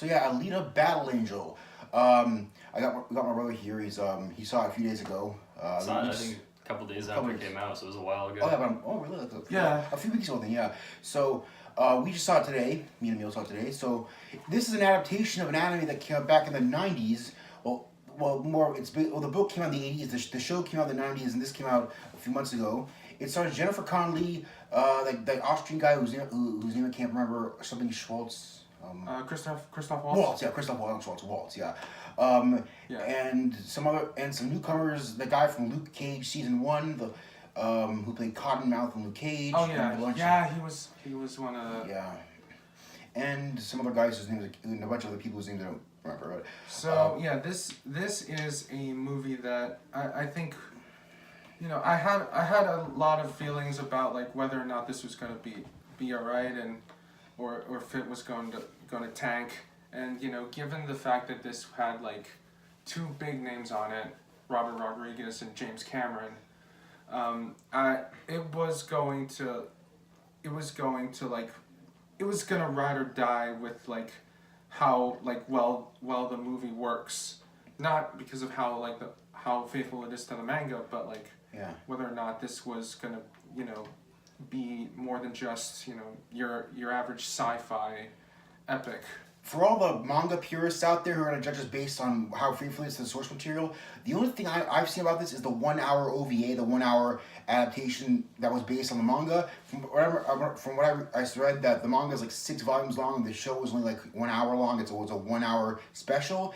So yeah, Alita Battle Angel. We got my brother here. He saw it a few days ago. Saw it, I think, a couple days after it came out, so it was a while ago. Oh yeah, really? Like a few weeks ago then. Yeah. So we just saw it today. Me and Emil saw it today. So this is an adaptation of an anime that came out back in the '90s. The book came out in the '80s. The show came out in the '90s, and this came out a few months ago. It stars Jennifer Connelly, like the Austrian guy whose name I can't remember, something Schwartz. Christoph Waltz, yeah, Christoph Waltz, yeah. Yeah. And some newcomers. The guy from Luke Cage season 1, who played Cottonmouth in Luke Cage. Oh yeah, he was one of the. Yeah, and some other guys whose names, and a bunch of other people whose names I don't remember. But So this is a movie that I think, I had a lot of feelings about like whether or not this was going to be alright, and or if it was going to tank. And given the fact that this had like two big names on it, Robert Rodriguez and James Cameron, it was going to ride or die with like how like well the movie works, not because of how faithful it is to the manga, but like whether or not this was gonna be more than just your average sci-fi epic. for all the manga purists out there who are going to judge us based on how faithful it is to the source material, the only thing I've seen about this is the 1 hour OVA, the 1 hour adaptation that was based on the manga. From what I read, that the manga is like 6 volumes long, and the show was only like 1 hour long. It was a 1 hour special,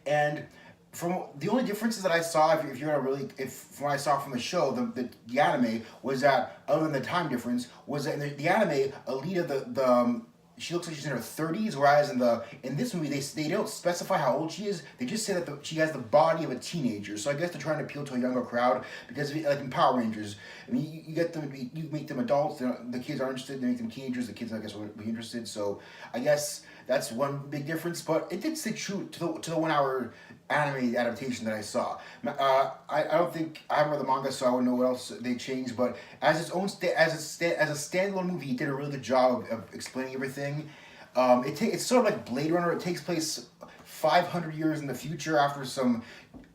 and from the only differences that I saw, from what I saw from the show, the anime, was that, other than the time difference, was that in the anime, Alita, she looks like she's in her 30s, whereas in this movie they don't specify how old she is. They just say that she has the body of a teenager. So I guess they're trying to appeal to a younger crowd, because like in Power Rangers, I mean, you make them adults. The kids are interested. They make them teenagers. The kids, I guess, will be interested. So I guess that's one big difference. But it did stay true to the 1 hour anime adaptation that I saw. I don't think I haven't read the manga, so I wouldn't know what else they changed. But as its own as a standalone movie, it did a really good job of explaining everything. It's sort of like Blade Runner. It takes place 500 years in the future, after some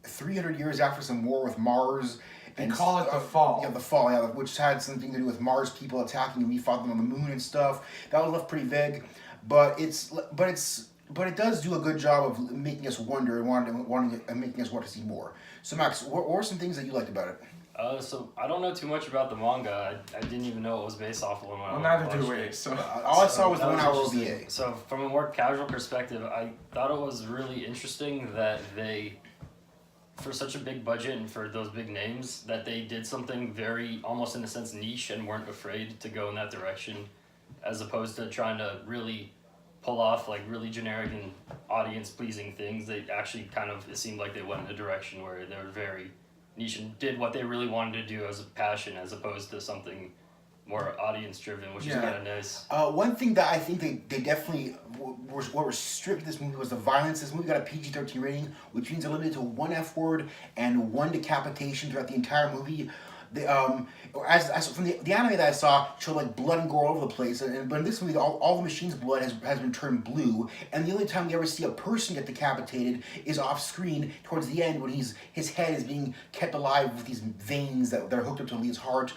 300 years after some war with Mars. They call it the Fall. Yeah, the Fall. Yeah, which had something to do with Mars people attacking, and we fought them on the moon and stuff. That was left pretty vague, but it does do a good job of making us wonder and making us want to see more. So Max, what were some things that you liked about it? So I don't know too much about the manga. I didn't even know it was based off of one. Well, neither do we. So all I saw was the 1 hour OVA. So from a more casual perspective, I thought it was really interesting that they, for such a big budget and for those big names, that they did something very, almost in a sense, niche, and weren't afraid to go in that direction, as opposed to trying to really pull off like really generic and audience pleasing things. They actually it seemed like they went in a direction where they were very niche and did what they really wanted to do as a passion, as opposed to something more audience driven, which is kind of nice. One thing that I think they definitely what restricted this movie was the violence. This movie got a PG-13 rating, which means it limited to 1 F word and 1 decapitation throughout the entire movie. As from the anime that I saw, showed like blood and gore all over the place, but in this movie, all the machine's blood has been turned blue, and the only time we ever see a person get decapitated is off screen towards the end, when his head is being kept alive with these veins that are hooked up to Lee's heart,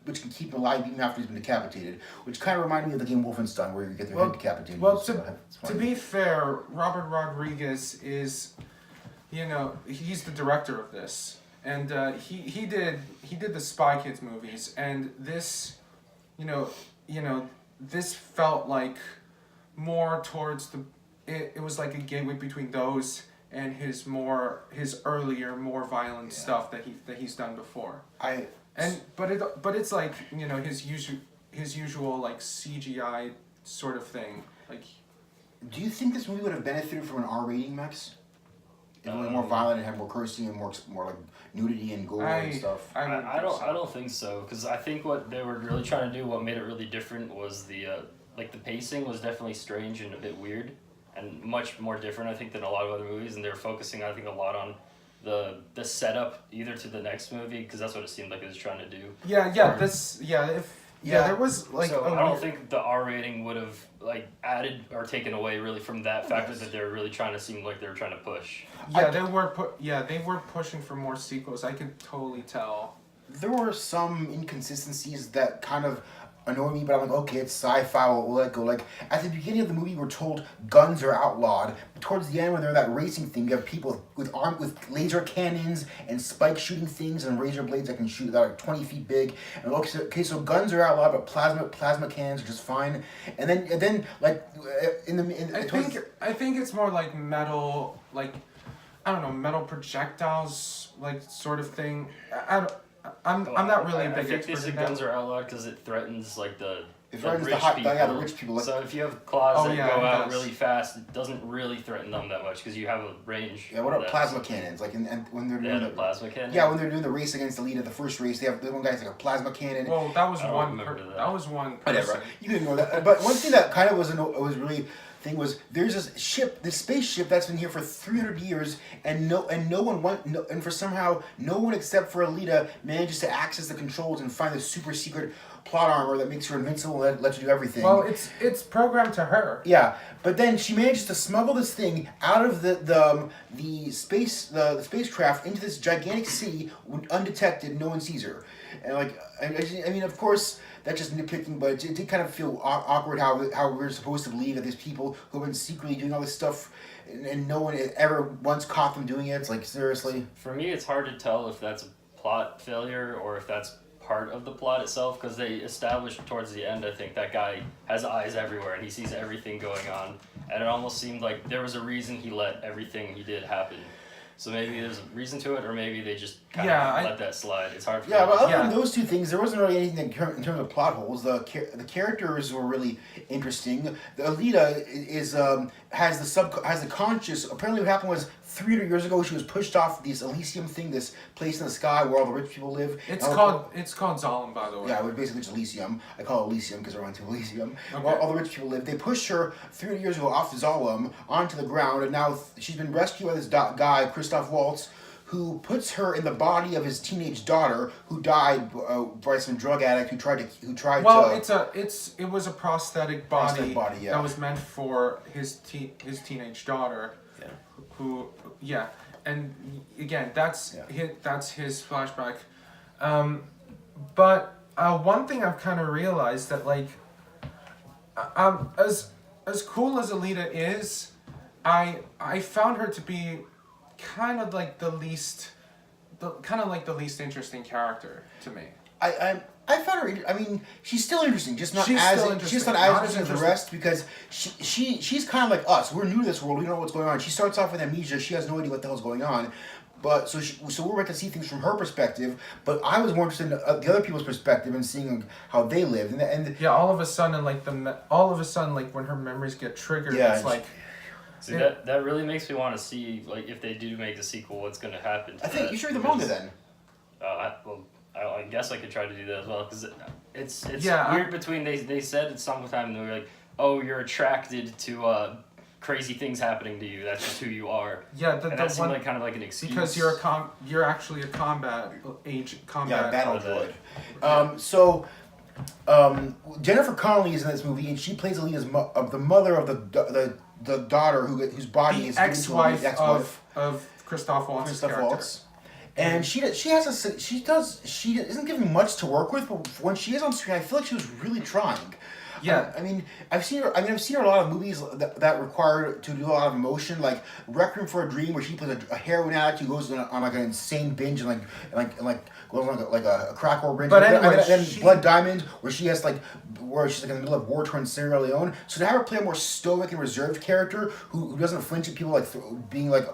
which can keep him alive even after he's been decapitated, which kind of reminded me of the game Wolfenstein, where you get their head decapitated. Well, to be fair, Robert Rodriguez is, he's the director of this. And he did the Spy Kids movies, and this, this felt like more towards it was like a gateway between those and his earlier, more violent stuff that he's done before. But it's like his usual like CGI sort of thing. Like, do you think this movie would have benefited from an R rating, Max? More violent and have more cursing and more like nudity and gore and stuff. I don't think so, because I think what they were really trying to do, what made it really different, was the pacing was definitely strange and a bit weird, and much more different, I think, than a lot of other movies. And they were focusing, I think, a lot on the setup either to the next movie, because that's what it seemed like it was trying to do. Yeah, there was like So a I don't weird- think the R rating would have like added or taken away really from that factor that they were really trying to seem like they were trying to push. Yeah, they were pushing for more sequels. I could totally tell. There were some inconsistencies that kind of annoy me, but I'm like, okay, it's sci-fi, we'll let go. Like, at the beginning of the movie, we're told guns are outlawed. But towards the end, when they're in that racing thing, you have people with laser cannons and spike shooting things and razor blades that can shoot that are 20 feet big. And okay, so guns are outlawed, but plasma cannons are just fine. And then like I think it's more like metal, like I don't know, metal projectiles, like sort of thing. I'm not really a I big think expert these in guns that. are outlawed because it threatens like the It threatens the rich hot- people. yeah, the rich people, like- So if you have claws Oh, that yeah, go it out does. really fast, it doesn't really threaten them that much because you have a range. yeah, what of are that. plasma cannons? Like, and when they're They doing had a plasma cannon. yeah, when they're doing the race against Alita, the first race, they have the one guy's like a plasma cannon. Well, that was I don't one. remember that. That was one. Whatever. person. You can ignore that. But one thing that kind of was really thing was there's this ship, this spaceship that's been here for 300 years, and no one and for somehow no one except for Alita manages to access the controls and find the super secret plot armor that makes her invincible and lets her do everything. Well, it's programmed to her. Yeah, but then she manages to smuggle this thing out of the spacecraft into this gigantic city undetected. No one sees her, and like I mean, of course, that's just nitpicking, but it did kind of feel awkward how we're supposed to believe that there's people who have been secretly doing all this stuff, and no one ever once caught them doing it. It's like, seriously. For me, it's hard to tell if that's a plot failure or if that's part of the plot itself because they established towards the end, I think, that guy has eyes everywhere and he sees everything going on, and it almost seemed like there was a reason he let everything he did happen. So maybe there's a reason to it, or maybe they just kind of let that slide. It's hard for Yeah, me but to other than those two things, there wasn't really anything in terms of plot holes. The characters were really interesting. The Alita has the conscious. Apparently, what happened was 300 years ago, she was pushed off this Elysium thing, this place in the sky where all the rich people live. It's called Zalem, by the way. Yeah, it was basically just Elysium. I call it Elysium because we're on to Elysium. Okay. Where all the rich people live. They pushed her 300 years ago off Zalem onto the ground, and now she's been rescued by this guy, Christoph Waltz, who puts her in the body of his teenage daughter, who died by some drug addict who tried to. Well, it was a prosthetic body, yeah. that was meant for his teenage daughter. Yeah. And again, that's his flashback. But one thing I've kind of realized that like, as cool as Alita is, I found her to be kind of like the least interesting character to me. I found her. I mean, she's still interesting, just not She's as still interesting. She's interesting. not Not as as interesting as the rest because she's kind of like us. We're new to this world. We don't know what's going on. She starts off with amnesia. She has no idea what the hell's going on. But so we're meant to see things from her perspective. But I was more interested in the other people's perspective and seeing how they lived. And yeah, all of a sudden, like when her memories get trigured, Yeah, it's like. See, that really makes me want to see like if they do make the sequel, what's going to happen. I think you should read the manga then. I guess I could try to do that as well because it's Yeah, weird. Between they said at some time they were like, oh, you're attracted to crazy things happening to you. That's just who you are. Yeah, and that seemed like kind of like an excuse because you're actually a combat agent. Yeah, battle for droid. Jennifer Connelly is in this movie, and she plays Alita's the mother of the daughter whose body the is ex-wife given to of Christoph Waltz's character. Waltz. And she isn't given much to work with, but when she is on screen, I feel like she was really trying. Yeah. I mean, I've seen her in a lot of movies that require to do a lot of emotion, like Requiem for a Dream, where she plays a heroin addict who goes on like an insane binge and goes on like a crack whore binge. But and anyway, then Blood Diamond, where she's like in the middle of war-torn Sierra Leone. So to have her play a more stoic and reserved character who doesn't flinch at people being like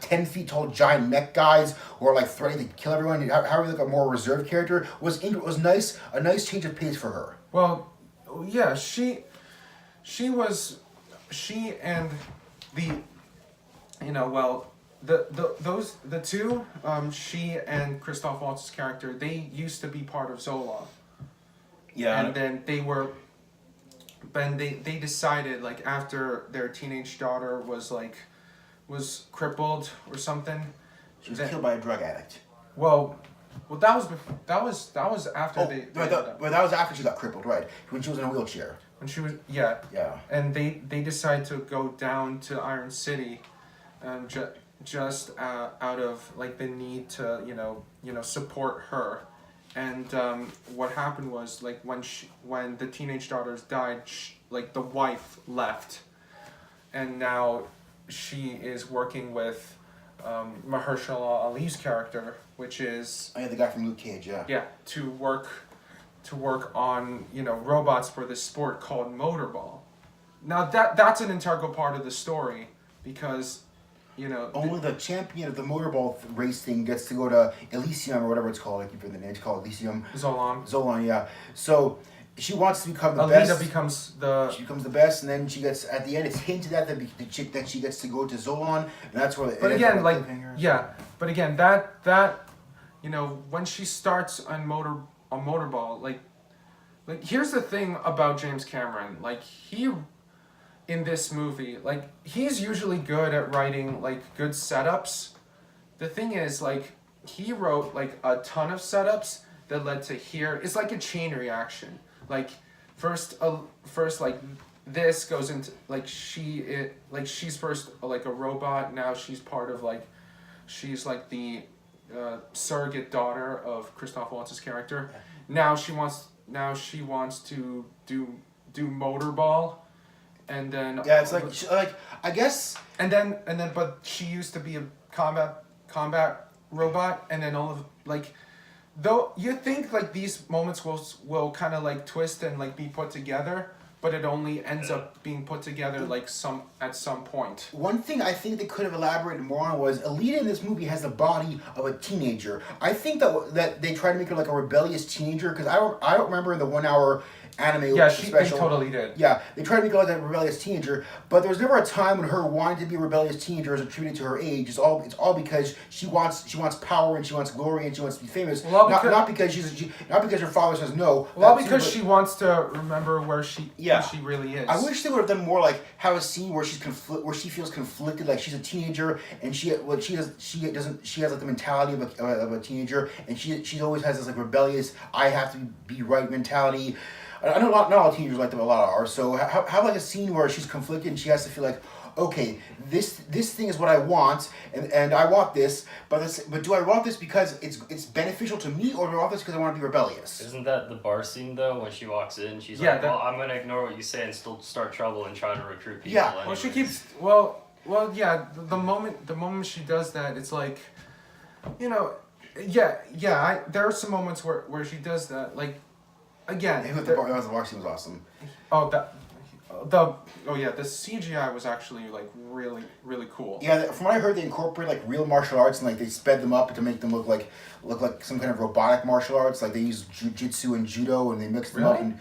10 feet tall giant mech guys or like threatening to kill everyone, and have her like a more reserved character was nice. A nice change of pace for her. Well, yeah, she and the two, she and Christoph Waltz's character, they used to be part of Zola. Yeah. And then they decided, like, after their teenage daughter was crippled or something. She was killed by a drug addict. Well, Well, that was after they ended up. But that was after she got crippled, right? When she was in a wheelchair. When she was yeah. Yeah. And they decide to go down to Iron City, just out of like the need to support her, and what happened was like when the teenage daughters died, like the wife left, and now she is working with Mahershala Ali's character, which is Oh yeah, the guy from Luke Cage. Yeah. yeah to work on robots for this sport called motorball. Now that's an integral part of the story because Only the champion of the motorball race thing gets to go to Elysium or whatever it's called. Like you put the name, it's called Elysium. Zolan. Yeah. So she wants to become the Alita best. becomes She becomes the best, and then she gets at the end. It's hinted at the chick that she gets to go to Zolan, and that's where. But again, like but again, that when she starts on motorball, like here's the thing about James Cameron, like he in this movie, like he's usually good at writing like good setups. The thing is, like he wrote like a ton of setups that led to here. It's like a chain reaction. Like first like this goes into like she's first like a robot. Now she's part of like she's like the surrogate daughter of Christoph Waltz's character. Now she wants to do motorball, and then yeah, it's like I guess. And then but she used to be a combat robot, and then all of like. Though you think like these moments will kind of like twist and like be put together, but it only ends up being put together like at some point. One thing I think they could have elaborated more on was Alita in this movie has the body of a teenager. I think that they tried to make her like a rebellious teenager because I don't remember in the 1 hour anime Yeah, special. they totally did. Yeah, they tried to make her like a rebellious teenager, but there was never a time when her wanting to be a rebellious teenager is attributed to her age. It's all because she wants power and she wants glory and she wants to be famous. Well, not because not because her father says no. Well, because she wants to remember where she really is. I wish they would have done more like have a scene where where she feels conflicted, like she's a teenager and she has like the mentality of a teenager, and she always has this like rebellious I have to be right mentality. I know not all teenagers like them, a lot are. So have like a scene where she's conflicted and she has to feel like, okay, this thing is what I want, and I want this, but do I want this because it's beneficial to me, or do I want this because I want to be rebellious? Isn't that the bar scene though? When she walks in, she's Yeah, like, "Well, I'm gonna ignore what you say and still start trouble and try to recruit people." Yeah. Well, she anyways." keeps yeah. The moment she does that, it's like, there are some moments where she does that, like. Again, The bar scene was awesome. the CGI was actually like really really cool. Yeah, from what I heard, they incorporate like real martial arts and like they sped them up to make them look like some kind of robotic martial arts. Like they use jujitsu and judo and they mixed them up. And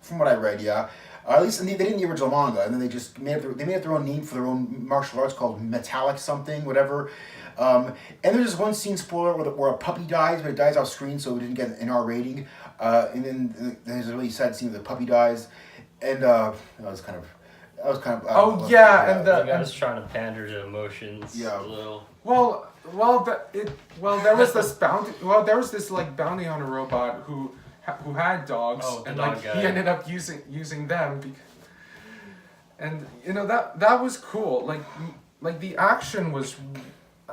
from what I read, yeah, at least they did in the original manga, and then they just made up their own name for their own martial arts called metallic something, whatever. And there's this one scene, spoiler, where a puppy dies, but it dies off screen, so it didn't get an R rating. And then there's a really sad scene where the puppy dies, and that was kind of. Oh yeah, and the guy's trying to pander to emotions. Yeah. A little. There was this bounty hunter robot who had dogs, and like he ended up using them, and that was cool. Like the action was.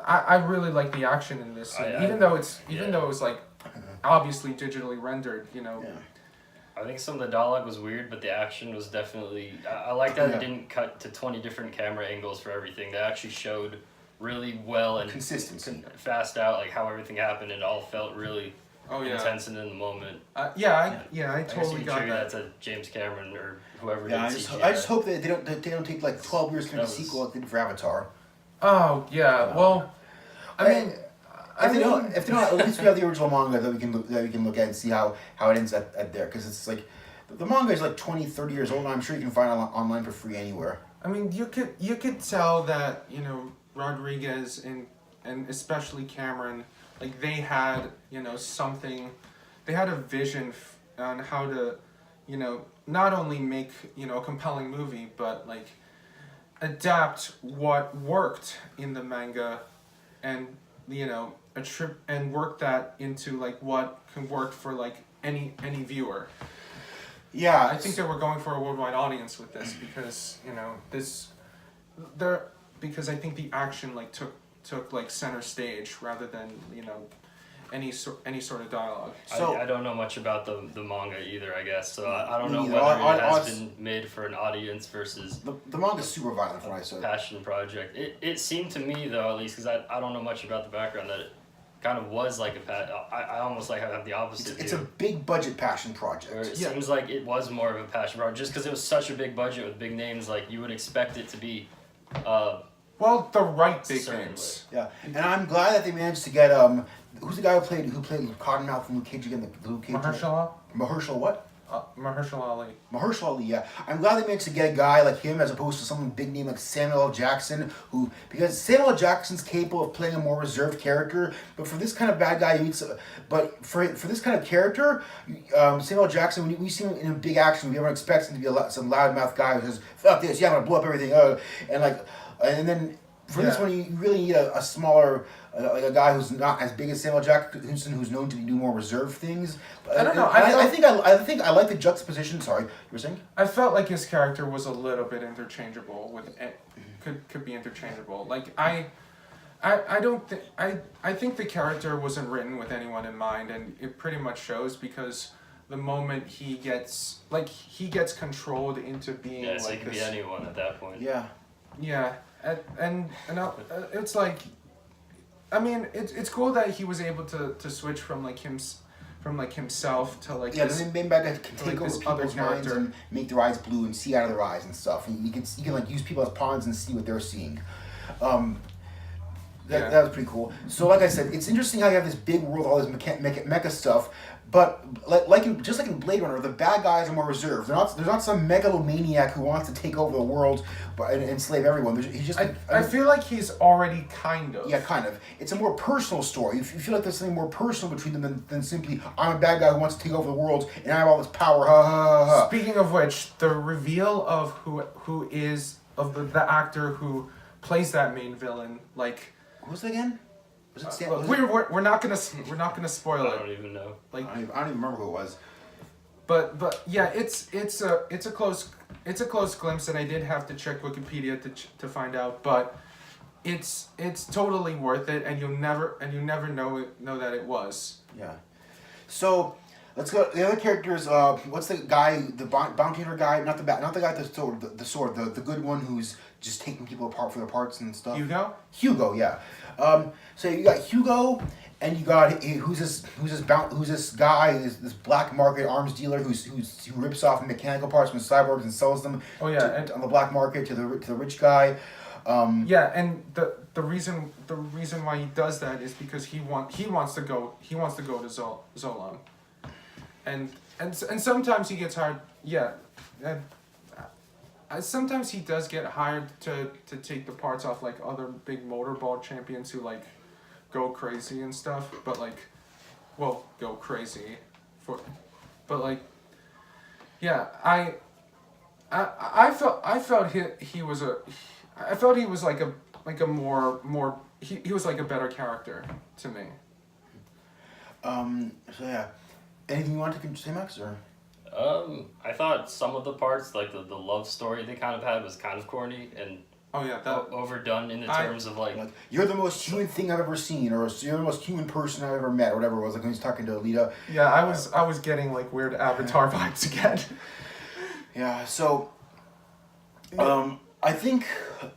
I really like the action in this scene, even though it was like obviously digitally rendered, Yeah. I think some of the dialogue was weird, but the action was definitely. I like that it didn't cut to 20 different camera angles for everything. They actually showed really well and consistency, fast out, like how everything happened. It all felt really intense and in the moment. I totally got that. That's a James Cameron or whoever. Yeah, I just hope that they don't take like 12 years to make a sequel like they did for Avatar. Oh yeah, well, If they don't, at least we have the original manga that we can look at and see how it ends at there, because it's like the manga is like 20, 30 years old, and I'm sure you can find it online for free anywhere. I mean, you could tell that Rodriguez and especially Cameron, like they had something, they had a vision on how to not only make a compelling movie, but like adapt what worked in the manga and a trip and work that into like what can work for like any viewer. Yeah, I think that we're going for a worldwide audience with this because because I think the action like took like center stage rather than any sort of dialogue. So- I don't know much about the manga either, I guess. So I don't Me know neither. whether I- it has I- been made for an audience versus the manga's super violent from what I a said. passion project. It seemed to me though, at least, because I don't know much about the background, that it kind of was like I almost like have the opposite It's a view. big budget passion Where project. it Yeah. seems like it was more of a passion project, just because it was such a big budget with big names. Like you would expect it to be. Well, the right big Certainly. names. Yeah, and I'm glad that they managed to get who's the guy who played Cottonmouth from Luke Cage again? The Luke Cage. Mahershala What? Mahershala Ali. Mahershala Ali, yeah. I'm glad they managed to get a guy like him as opposed to some big name like Samuel L. Jackson, because Samuel L. Jackson's capable of playing a more reserved character, but for this kind of bad guy, but for this kind of character, Samuel L. Jackson, when we see him in a big action, we everyone expects him to be some loudmouth guy who says, "Fuck this, yeah, I'm gonna blow up everything," and then. For this one, you really need a smaller, like a guy who's not as big as Samuel Jackson, who's known to do more reserved things. I don't know. I think I like the juxtaposition. Sorry, you were saying? I felt like his character was a little bit interchangeable could be interchangeable. Like I don't think I think the character wasn't written with anyone in mind, and it pretty much shows because the moment he gets controlled into being Yeah, so like it could this. be anyone at that point. Yeah. Yeah, and it's like, I mean, it's cool that he was able to switch from himself to like Yeah, this, the main bad guy can like take over this other people's minds character. and make their eyes blue and see out of their eyes and stuff. And you can like use people as pawns and see what they're seeing. Yeah. That was pretty cool. So, like I said, it's interesting how you have this big world, all this mecha stuff, but just like in Blade Runner, the bad guys are more reserved. There's not some megalomaniac who wants to take over the world and enslave everyone. He's just. I feel like he's already kind of. Yeah, kind of. It's a more personal story. You feel like there's something more personal between them than simply, I'm a bad guy who wants to take over the world and I have all this power. Ha ha ha ha. Speaking of which, the reveal of who is of the actor who plays that main villain, like. Who's it again? Was it Sam? We're not gonna spoil I it. don't even know. Like, I don't even remember who it was. but yeah, it's a close glimpse, and I did have to check Wikipedia to find out, but it's totally worth it, and you never know that it was. Yeah. So let's go. The other characters. What's the guy? The bounty hunter guy? Not the guy with the sword. The good one who's just taking people apart for their parts and stuff. Hugo, yeah. So you got Hugo, and you got who's this guy? This black market arms dealer who rips off mechanical parts from cyborgs and sells them. Oh yeah, on the black market to the rich guy. Yeah, and the reason why he does that is because he wants to go to Zolan, and sometimes he gets hired. Yeah, sometimes he does get hired to take the parts off like other big motorball champions who like go crazy and stuff. But like, well, go crazy but like, yeah, I felt he was like a more he was like a better character to me. So yeah, anything you want to say, Max, or? I thought some of the parts, like the love story they kind of had, was kind of corny and Oh yeah, overdone in the terms of like You're the most human thing I've ever seen, or you're the most human person I've ever met, or whatever it was. Like when he's talking to Alita. yeah. I was getting like weird Avatar vibes again. Yeah. So, I think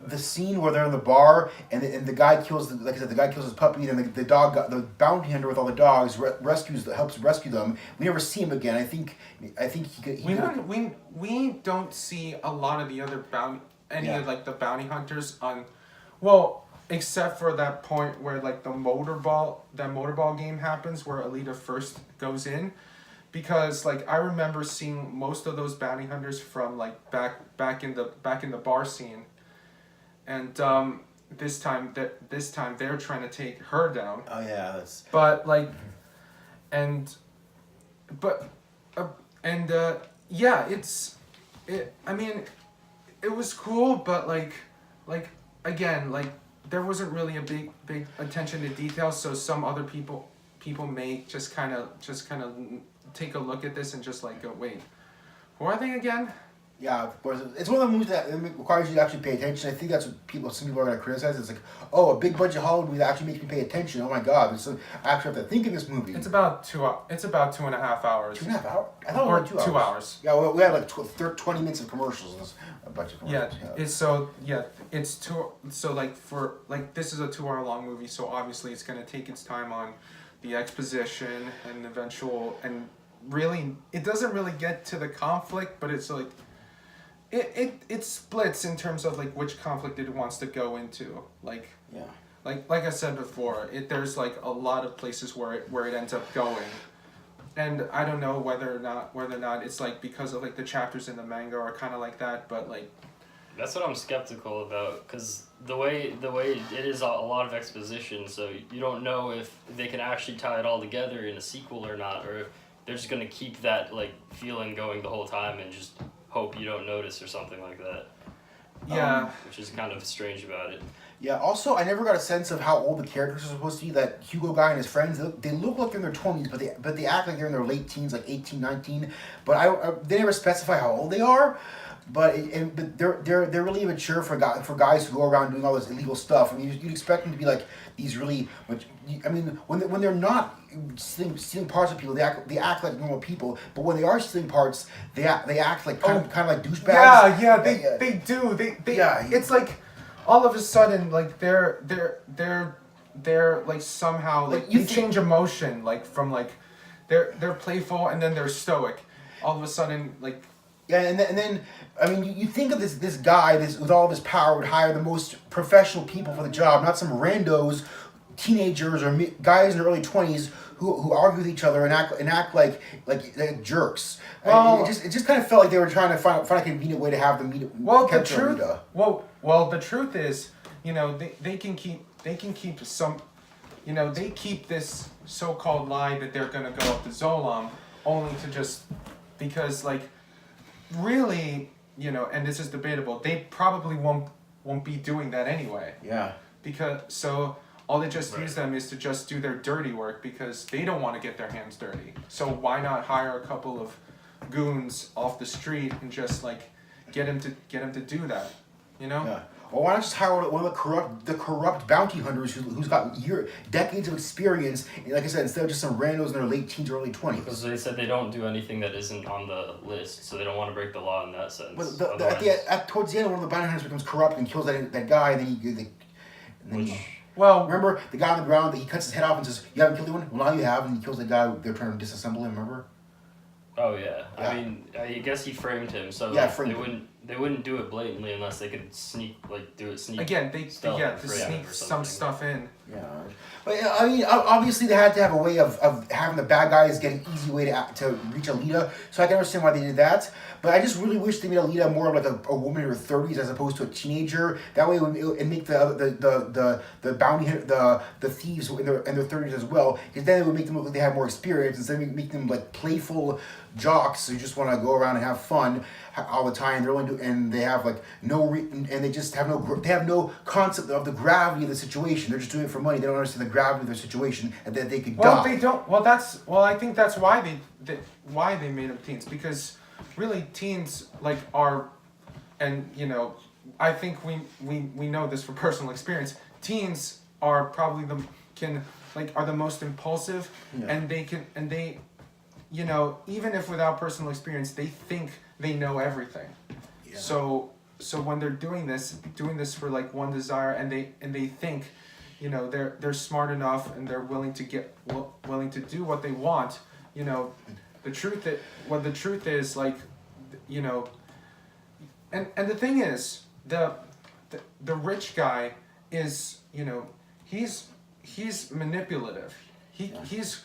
the scene where they're in the bar and the guy kills the guy kills his puppy, and the bounty hunter with all the dogs helps rescue them. We never see him again. I think We don't see a lot of the other Yeah. of like the bounty hunters on, well, except for that point where like that motorball game happens where Alita first goes in, because like I remember seeing most of those bounty hunters from like back in the bar scene, and this time they're trying to take her down. Oh yeah, that's. But like, yeah, I mean, it was cool, but like again, like there wasn't really a big attention to detail, so some other people may just kind of take a look at this and just like go, wait, who are they again? Yeah, of course. It's one of the movies that requires you to actually pay attention. I think that's what some people are going to criticize. It's like, oh, a big budget Hollywood movie that actually makes me pay attention. Oh my God, so I actually have to think in this movie. It's about 2.5 hours. 2.5 hours? I thought Or it was 2 hours. 2 hours. Yeah, we had like 20 minutes of commercials in this bunch of Yeah, commercials. it's two. So like this is a 2 hour long movie, so obviously it's gonna take its time on the exposition and eventual, and really it doesn't really get to the conflict, but it's like it splits in terms of like which conflict it wants to go into. Like Yeah. like I said before, there's like a lot of places where it ends up going. And I don't know whether or not it's like because of like the chapters in the manga are kind of like that, but like That's what I'm skeptical about, because the way it is a lot of exposition, so you don't know if they can actually tie it all together in a sequel or not, or if they're just gonna keep that like feeling going the whole time and just hope you don't notice or something like that. yeah. Which is kind of strange about it. Yeah, also, I never got a sense of how old the characters are supposed to be. That Hugo guy and his friends, they look like they're in their 20s, but they act like they're in their late teens, like 18, 19. But they never specify how old they are. But they're really immature for guys who go around doing all this illegal stuff. I mean, you'd expect them to be like these really. I mean, when they're not stealing parts of people, they act like normal people. But when they are stealing parts, they act like kind of like douchebags. Yeah, they do. They Yeah. It's like all of a sudden like they're like somehow like you they change emotion, like from like they're playful and then they're stoic. All of a sudden like Yeah, and then I mean, you think of this guy with all this power would hire the most professional people for the job, not some randos, teenagers or guys in their early 20s who argue with each other and act like jerks. Well, It just kind of felt like they were trying to find a convenient way to have them meet. well the capture truth Alita. well the truth is, you know, they can keep some, you know, they keep this so-called lie that they're gonna go up to Zolam only to just because like really, you know, and this is debatable, they probably won't be doing that anyway. Yeah. Because so all they just use them is to just do their dirty work because they don't want to get their hands dirty. So why not hire a couple of goons off the street and just like get him to do that, you know? Yeah. Or why not just hire one of the corrupt bounty hunters who's got decades of experience? And like I said, instead of just some randos in their late teens, early 20s. Because they said they don't do anything that isn't on the list, so they don't want to break the law in that sense. But towards the end, one of the bounty hunters becomes corrupt and kills that guy, and then Well, remember the guy on the ground that he cuts his head off and says, "You haven't killed anyone? Well, now you have," and he kills the guy they're trying to disassemble him. Remember? Oh yeah. Yeah. I mean, I guess he framed him, so Yeah, like, framed they him. wouldn't do it blatantly unless they could do it sneak. again, they stealth yeah and to frame sneak or some something. stuff in. Yeah. But I mean, obviously they had to have a way of having the bad guys get an easy way to reach Alita. So I can understand why they did that. But I just really wish they made Alita more of like a woman in her 30s as opposed to a teenager. That way it would make the bounty the thieves in their 30s as well. Because then it would make them look like they have more experience instead of make them like playful jocks who just want to go around and have fun all the time. They're only and they have like and they just have no concept of the gravity of the situation. They're just doing it for money. They don't understand the gravity of their situation and that they could Well, die. they don't. Well, I think that's why they made them teens, because really teens like are, and you know, I think we know this from personal experience. Teens are probably are the most impulsive, Yeah. and they, you know, even if without personal experience, they think they know everything. Yeah. So when they're doing this for like one desire, and they think, you know, they're smart enough and they're willing to do what they want. You know, the truth is like, you know, and the thing is the rich guy is, you know, he's manipulative. He's,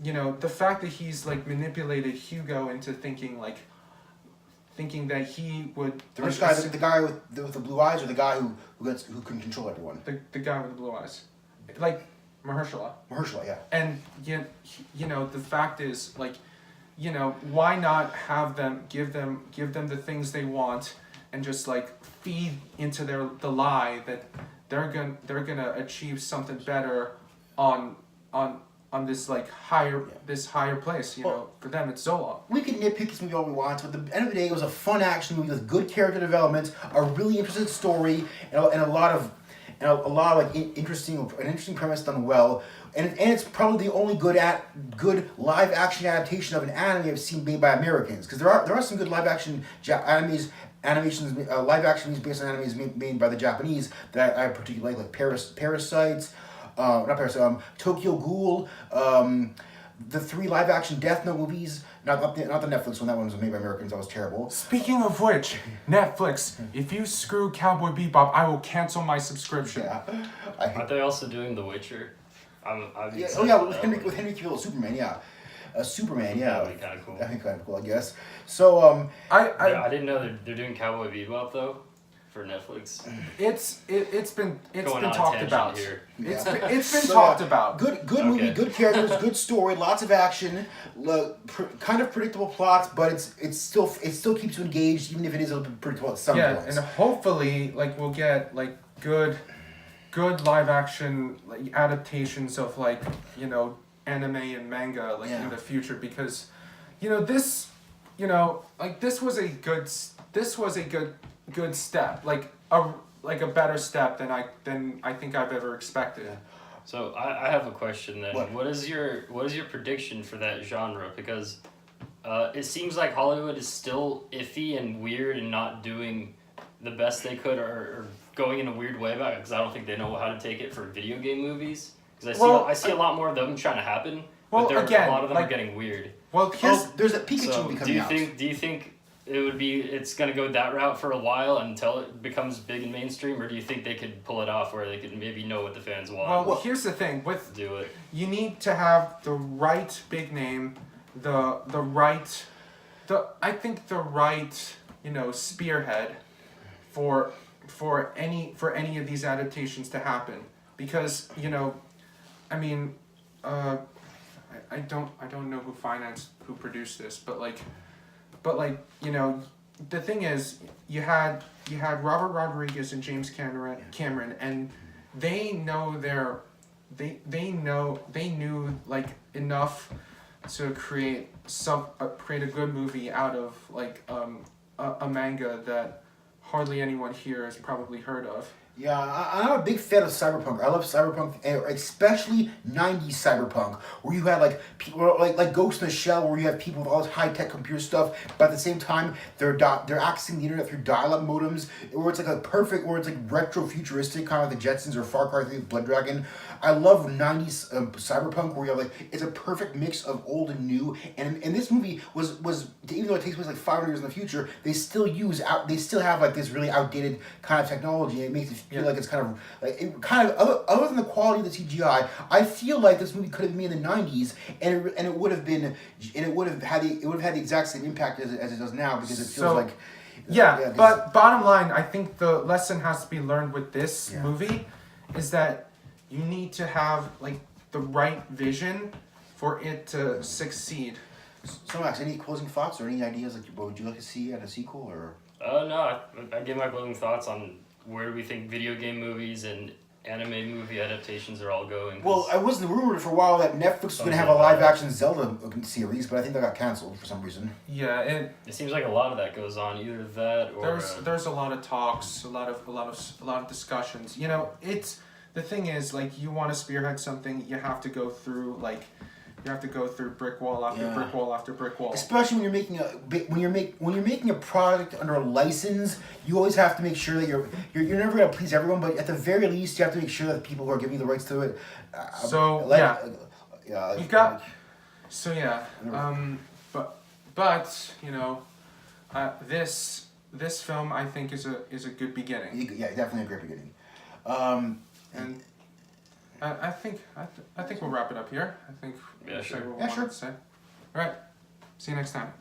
you know, the fact that he's like manipulated Hugo into thinking that he would. The rich guy, the guy with the blue eyes, or the guy who can control everyone. The guy with the blue eyes, like Mahershala. Mahershala, yeah. And you know, the fact is like, you know, why not have them give them the things they want and just like feed into the lie they're gonna achieve something better on this like higher place. You know, for them it's Zoloft. We can nitpick this movie all we want, but at the end of the day, it was a fun action movie with good character development, a really interesting story, and a lot of like interesting premise done well. And it's probably the only good live action adaptation of an anime I've seen made by Americans. Because there are some good live action live action movies based on animes made by the Japanese that I particularly like Parasites, not Parasites, Tokyo Ghoul, the 3 live action Death Note movies. Not the Netflix one. That one was made by Americans. That was terrible. Speaking of which, Netflix, if you screw Cowboy Bebop, I will cancel my subscription. Yeah. Aren't they also doing The Witcher? With Henry Cavill as Superman. Yeah. Superman. Yeah. That'd be kind of cool. That'd be kind of cool, I guess. So I didn't know they're doing Cowboy Bebop though, for Netflix. It's been Going on a talked tangent about. here. It's been talked about. Good movie, good characters, good story, lots of action, kind of predictable plots, but it still keeps you engaged, even if it is a little bit predictable at some points. And hopefully, like we'll get like good live action like adaptations of like anime and manga in the future, because this was a good step, like a better step than I think I've ever expected. Yeah. So I have a question then. What? What is your prediction for that genre? Because it seems like Hollywood is still iffy and weird and not doing the best they could, or going in a weird way about it, because I don't think they know how to take it for video game movies. Because I see a lot more of them trying to happen, but a lot of them are getting weird. Well, there's a Pikachu movie coming out. Do you think it's gonna go that route for a while until it becomes big and mainstream, or do you think they could pull it off where they could maybe know what the fans want? Well, here's the thing do it. You need to have the right big name, the right spearhead for any of these adaptations to happen, because I mean, I don't know who produced this, but the thing is, you had Robert Rodriguez and James Cameron, and they knew like enough to create a good movie out of like a manga that hardly anyone here has probably heard of. Yeah, I'm a big fan of cyberpunk. I love cyberpunk, especially 90s cyberpunk, where you had like people like Ghost in the Shell, where you have people with all this high-tech computer stuff, but at the same time they're accessing the internet through dial-up modems, where it's like retro-futuristic, kind of like the Jetsons or Far Cry 3 with Blood Dragon. I love 90s cyberpunk, where you have like it's a perfect mix of old and new, and this movie was even though it takes place like 500 years in the future, they still have like this really outdated kind of technology, and it makes it feel like it's kind of other than the quality of the CGI. I feel like this movie could have been made in the 90s, and it would have had the exact same impact as it does now, because it feels like. But bottom line, I think the lesson has to be learned with this movie, is that you need to have like the right vision for it to succeed. So Max, any closing thoughts or any ideas? Like, what would you like to see at a sequel, or? No, I give my closing thoughts on where we think video game movies and anime movie adaptations are all going. Well, I was rumored for a while that Netflix was going to have a live-action Zelda series, but I think that got canceled for some reason. Yeah, it seems like a lot of that goes on. Either that or there's a lot of talks, a lot of discussions. The thing is, like, you want to spearhead something, you have to go through brick wall after brick wall after brick wall. Especially when you're making a product under a license, you always have to make sure that you're never gonna please everyone, but at the very least, you have to make sure that the people who are giving you the rights to it. This film I think is a good beginning. Yeah, definitely a great beginning. And I think we'll wrap it up here. I think sure. Say what we wanted to say. All right. See you next time.